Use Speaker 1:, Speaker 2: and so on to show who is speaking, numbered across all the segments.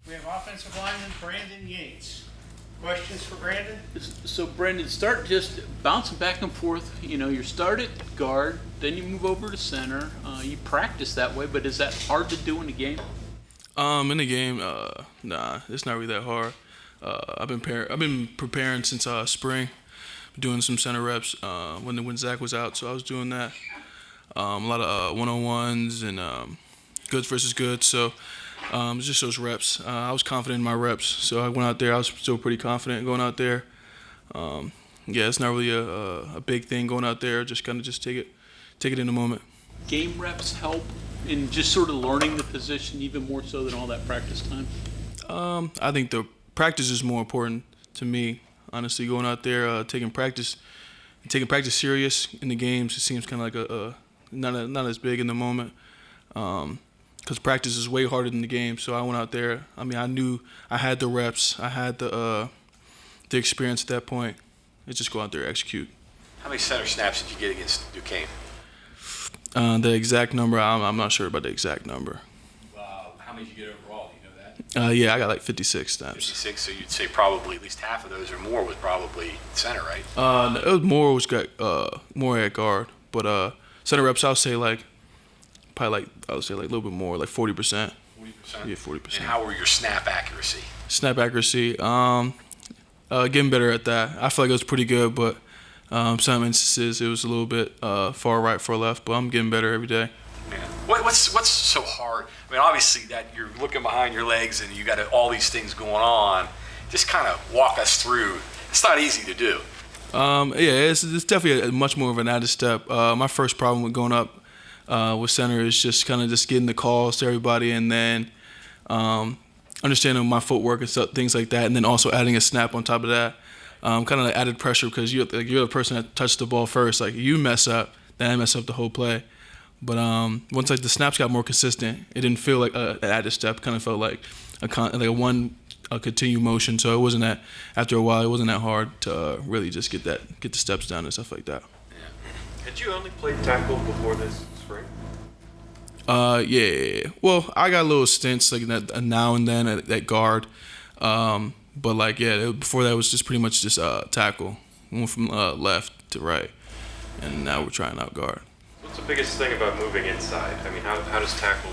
Speaker 1: We have offensive lineman Brandon Yates. Questions for Brandon?
Speaker 2: So Brandon, start just bouncing back and forth. You start at guard, then you move over to center. You practice that way, but is that hard to do in the game?
Speaker 3: In the game, nah, it's not really that hard. I've been preparing since spring, doing some center reps when Zach was out, so I was doing that. A lot of one-on-ones and goods versus goods. So it's just those reps. I was confident in my reps, so I went out there. I was still pretty confident going out there. Yeah, it's not really a big thing going out there. Just kind of take it in the moment.
Speaker 2: Game reps help in just sort of learning the position even more so than all that practice time.
Speaker 3: I think the practice is more important to me. Honestly, going out there, taking practice serious in the games, it seems kind of like not as big in the moment. Because practice is way harder than the game. So I went out there. I mean, I knew I had the reps, I had the experience at that point. It's just go out there, execute.
Speaker 4: How many center snaps did you get against Duquesne?
Speaker 3: The exact number, I'm not sure about the exact number.
Speaker 4: How many did you get overall? Do you know that?
Speaker 3: Yeah, I got like 56 snaps.
Speaker 4: 56, so you'd say probably at least half of those or more was probably center, right?
Speaker 3: No, it was more at guard, but center reps I would say like probably like I would say like a little bit more, like 40%.
Speaker 4: 40%.
Speaker 3: Yeah, 40%.
Speaker 4: And how were your snap accuracy?
Speaker 3: Snap accuracy, getting better at that. I feel like it was pretty good, but some instances it was a little bit far right, far left. But I'm getting better every day.
Speaker 4: Yeah. What's so hard? I mean, obviously that you're looking behind your legs and you got all these things going on. Just kind of walk us through. It's not easy to do.
Speaker 3: Yeah, it's definitely much more of an added step. My first problem with going up with center is just kind of just getting the calls to everybody, and then understanding my footwork and stuff, things like that, and then also adding a snap on top of that. Kind of like added pressure because you're the person that touched the ball first. Like you mess up, then I mess up the whole play. But once like the snaps got more consistent, it didn't feel like an added step. Kind of felt like a continued motion. So it wasn't that after a while it wasn't that hard to really just get the steps down and stuff like that.
Speaker 5: Yeah. Had you only played tackle before this spring?
Speaker 3: Yeah. Well, I got little stints like that now and then at guard. But like before that was just pretty much just tackle. Went from left to right, and now we're trying out guard.
Speaker 5: What's the biggest thing about moving inside? I mean, how does tackle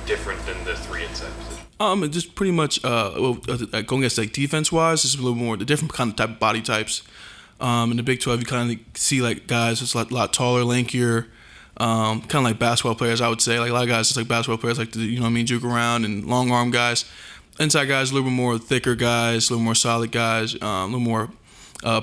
Speaker 5: different than the 3 inside position?
Speaker 3: It just pretty much going against like defense wise, it's a little more the different kind of type of body types. In the Big 12, you kind of see like guys that's like a lot taller, lankier, kind of like basketball players. I would say like a lot of guys just like basketball players like to juke around, and long arm guys. Inside guys a little bit more thicker guys, a little more solid guys, a little more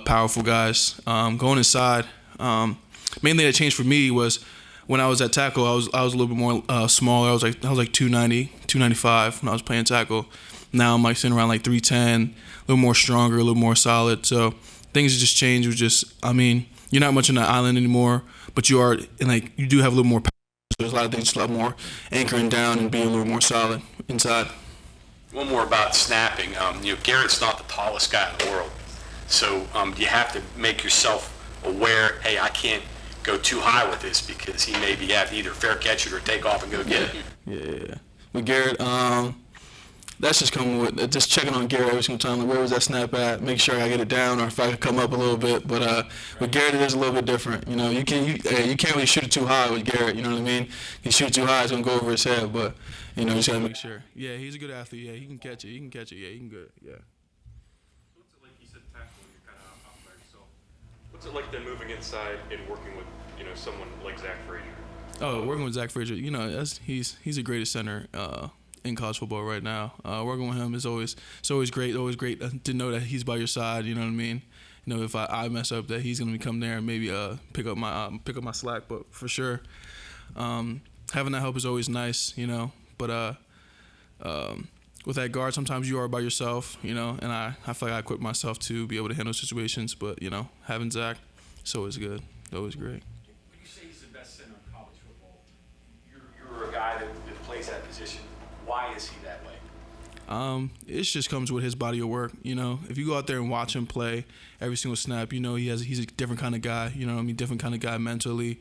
Speaker 3: powerful guys. Going inside, main thing that changed for me was when I was at tackle, I was a little bit more smaller. I was like 290, 295 when I was playing tackle. Now I'm like sitting around like 310, a little more stronger, a little more solid. So things just changed. You're not much on the island anymore, but you are, and like you do have a little more power. So there's a lot of things, a lot more anchoring down and being a little more solid inside.
Speaker 4: One more about snapping. Garrett's not the tallest guy in the world, so you have to make yourself aware. Hey, I can't go too high with this because he may have to either fair catch it or take off and go get it.
Speaker 3: Yeah. With Garrett, that's just coming with just checking on Garrett every single time. Like, where was that snap at? Make sure I get it down, or if I can come up a little bit. But with Garrett, it is a little bit different. You can't really shoot it too high with Garrett. You know what I mean? You shoot it too high, it's gonna go over his head. But you just gotta make sure. Yeah, he's a good athlete. Yeah, he can catch it. Yeah, he can good. Yeah.
Speaker 5: What's it like? You said tackle, you're kind of off by yourself. What's it like then moving inside and working with someone like Zach Frazier?
Speaker 3: Oh, working with Zach Frazier, he's the greatest center in college football right now. Working with him is always great. Always great to know that he's by your side. You know what I mean? If I mess up, that he's gonna come there and maybe pick up my slack. But for sure, having that help is always nice. But with that guard, sometimes you are by yourself. And I feel like I equip myself to be able to handle situations. But having Zach, it's always good. Always great.
Speaker 4: When you say he's the best center in college football, you're a guy that plays that position. Why is he that way?
Speaker 3: It just comes with his body of work. If you go out there and watch him play every single snap, he's a different kind of guy. Different kind of guy mentally.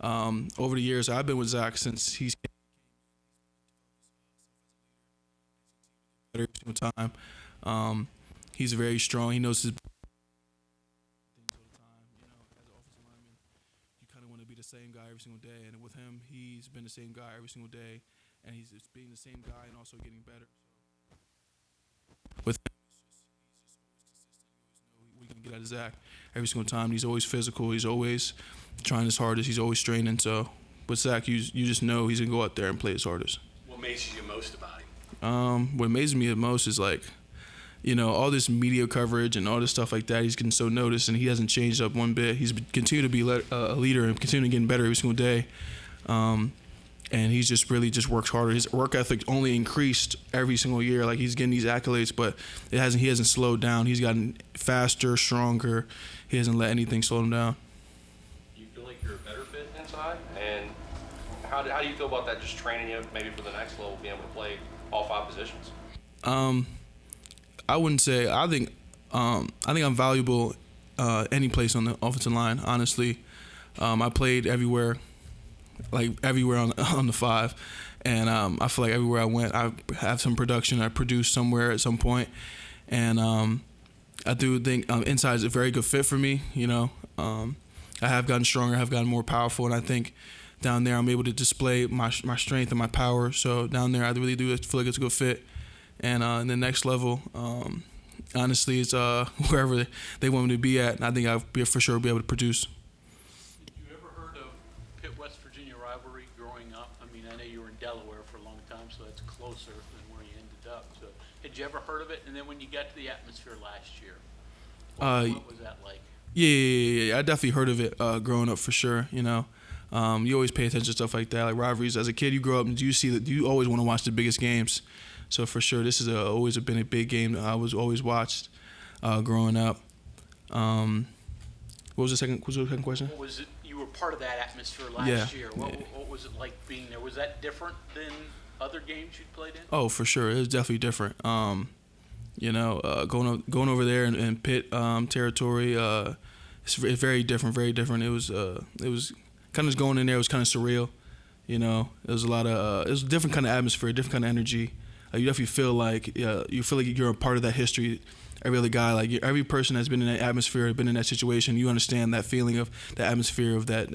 Speaker 3: Over the years, I've been with Zach since he's better every single time. He's very strong. He knows his things all the time. You know, as an offensive lineman, you kind of want to be the same guy every single day. And with him, he's been the same guy every single day, and he's just being the same guy and also getting better. So with him, he's just always consistent. You always know what you're gonna get out of Zach every single time. He's always physical. He's always trying his hardest. He's always training. So with Zach, you just know he's gonna go out there and play his hardest.
Speaker 4: What amazes you most about him?
Speaker 3: What amazes me the most is like, you know, all this media coverage and all this stuff like that. He's getting so noticed, and he hasn't changed up one bit. He's continued to be a leader and continuing getting better every single day. And he's just really just works harder. His work ethic only increased every single year. Like, he's getting these accolades, but he hasn't slowed down. He's gotten faster, stronger. He hasn't let anything slow him down.
Speaker 6: Do you feel like you're a better fit inside? And how do you feel about that, just training you maybe for the next level, being able to play all 5 positions?
Speaker 3: I wouldn't say. I think I'm valuable any place on the offensive line. Honestly, I played everywhere, like everywhere on the 5, and I feel like everywhere I went, I have some production. I produced somewhere at some point, and I do think inside is a very good fit for me. You know, I have gotten stronger, I have gotten more powerful, and I think down there I'm able to display my strength and my power. So down there, I really do feel like it's a good fit. And in the next level, honestly, it's wherever they want me to be at. And I think I'll for sure be able to produce.
Speaker 2: Did you ever heard of Pitt-West Virginia rivalry growing up? I mean, I know you were in Delaware for a long time, so that's closer than where you ended up. So had you ever heard of it? And then when you got to the atmosphere last year, what was that like?
Speaker 3: Yeah. I definitely heard of it growing up for sure. You know, you always pay attention to stuff like that, like rivalries. As a kid, you grow up and you always want to watch the biggest games. So for sure, this is always been a big game that I was always watched growing up. What was the second question?
Speaker 2: What was it? You were part of that atmosphere last year. What was it like being there? Was that different than other games you'd played in?
Speaker 3: Oh, for sure, it was definitely different. You know, going over there in Pitt territory, it's very different, very different. It was kind of going in there. It was kind of surreal. You know, it was it was a different kind of atmosphere, different kind of energy. You definitely feel like you're a part of that history. Every other guy, like every person that's been in that atmosphere, been in that situation, you understand that feeling of the atmosphere of that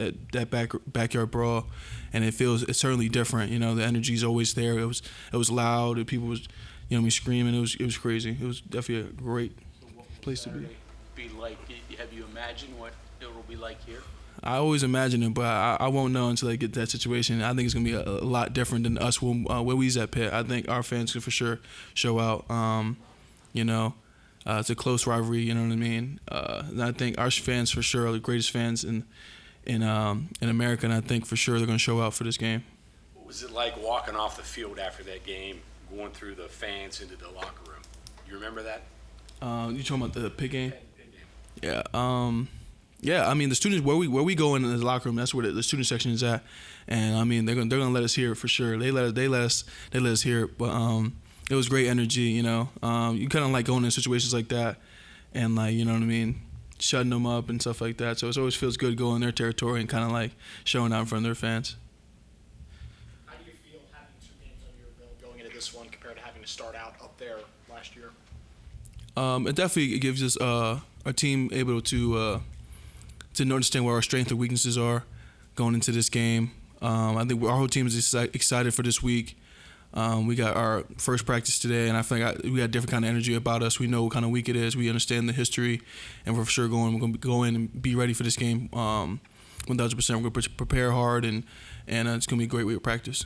Speaker 3: backyard brawl, and it's certainly different. You know, the energy is always there. It was loud. And people was, me screaming. It was crazy. It was definitely a great place to be.
Speaker 2: Like? Have you imagined what it will be like here?
Speaker 3: I always imagine it, but I won't know until I get to that situation. I think it's going to be a lot different than us when we was at Pitt. I think our fans could for sure show out. It's a close rivalry, you know what I mean? And I think our fans for sure are the greatest fans in America, and I think for sure they're going to show out for this game.
Speaker 4: What was it like walking off the field after that game, going through the fans into the locker room? You remember that?
Speaker 3: You talking about the Pitt game? Yeah. Yeah, I mean the students where we go in the locker room, that's where the student section is at, and I mean they're gonna let us hear it for sure. They let us hear it, but it was great energy. You know, you kind of like going in situations like that, and like you know what I mean, shutting them up and stuff like that. So it always feels good going in their territory and kind of like showing out in front of their fans.
Speaker 7: How do you feel having 2 games under your belt going into this one compared to having to start out up there last year?
Speaker 3: It definitely gives us our team able to understand where our strengths and weaknesses are going into this game. I think our whole team is excited for this week. We got our first practice today, and I feel like we got a different kind of energy about us. We know what kind of week it is. We understand the history, and we're for sure going to go in and be ready for this game 1,000%. We're going to prepare hard, and it's going to be a great week of practice.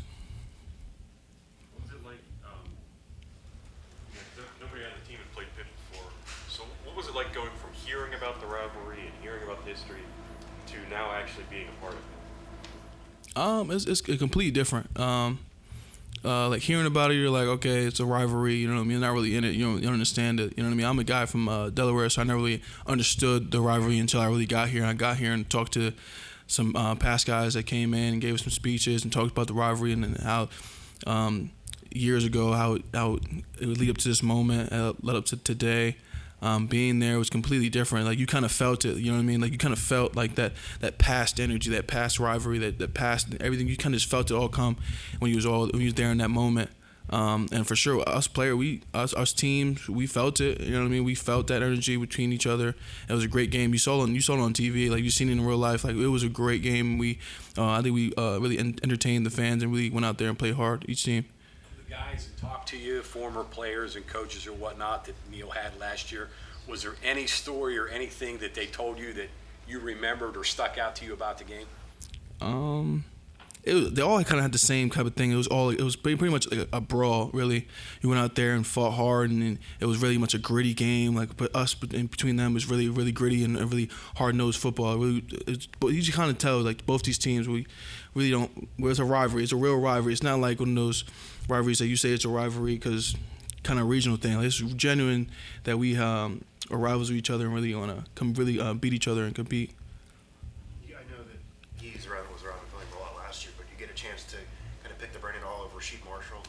Speaker 5: What was it like? Nobody on the team had played Pitt before. So what was it like going from hearing about the rivalry and hearing about the history to now actually being a part of it?
Speaker 3: It's completely different. Like hearing about it, you're like, okay, it's a rivalry. You know what I mean? You're not really in it. You don't understand it. You know what I mean? I'm a guy from Delaware, so I never really understood the rivalry until I really got here. And I got here and talked to some past guys that came in and gave us some speeches and talked about the rivalry and how years ago how it would lead up to this moment, led up to today. Being there was completely different. Like you kind of felt it, you know what I mean? Like you kind of felt like that past energy, that past rivalry, that past everything. You kind of just felt it all come when you was there in that moment. And for sure, us teams, we felt it. You know what I mean? We felt that energy between each other. It was a great game. You saw it on TV, like you've seen it in real life. Like it was a great game. I think we really entertained the fans and really went out there and played hard. Each team.
Speaker 4: The guys that talked to you, former players and coaches or whatnot that Neil had last year, was there any story or anything that they told you that you remembered or stuck out to you about the game?
Speaker 3: They all kind of had the same type of thing. It was pretty much like a brawl, really. You went out there and fought hard, and it was really much a gritty game. Like, but us in between them was really, really gritty and really hard-nosed football. But you just kind of tell, like, both these teams, we really don't. Well, it's a rivalry. It's a real rivalry. It's not like one of those rivalries that you say it's a rivalry because kind of regional thing. Like, it's genuine that we are rivals with each other and really want to come really beat each other and compete.
Speaker 8: I know that was around the playing a lot last year, but you get a chance to kind of pick the brain all over. Rasheed Marshall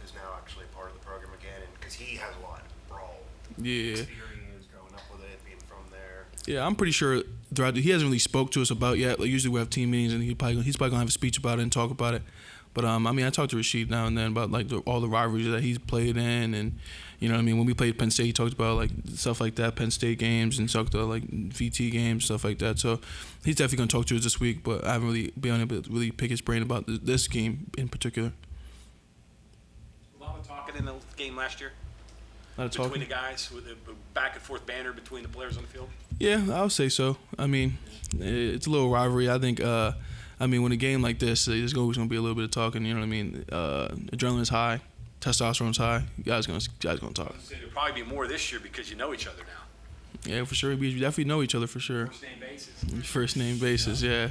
Speaker 8: is now actually a part of the program again, and because he has a lot of brawl experience, growing up with it, being from there.
Speaker 3: Yeah, I'm pretty sure he hasn't really spoke to us about yet. Like usually we have team meetings and he's probably gonna have a speech about it and talk about it. But I mean, I talked to Rasheed now and then about like all the rivalries that he's played in, and you know what I mean. When we played Penn State, he talked about like stuff like that, Penn State games, and talked about like VT games, stuff like that. So he's definitely gonna talk to us this week. But I haven't really been able to really pick his brain about this game in particular.
Speaker 4: A lot of talking in the game last year
Speaker 3: A lot of
Speaker 4: between
Speaker 3: talking.
Speaker 4: the guys, with the back and forth banter between the players on the field.
Speaker 3: Yeah, I would say so. I mean, it's a little rivalry. I think. I mean, when a game like this, there's always going to be a little bit of talking. You know what I mean? Adrenaline's high, testosterone's high. Guys gonna talk.
Speaker 4: There'll probably be more this year because you know each other now.
Speaker 3: Yeah, for sure. We definitely know each other for sure.
Speaker 4: First name basis.
Speaker 3: First name basis, yeah.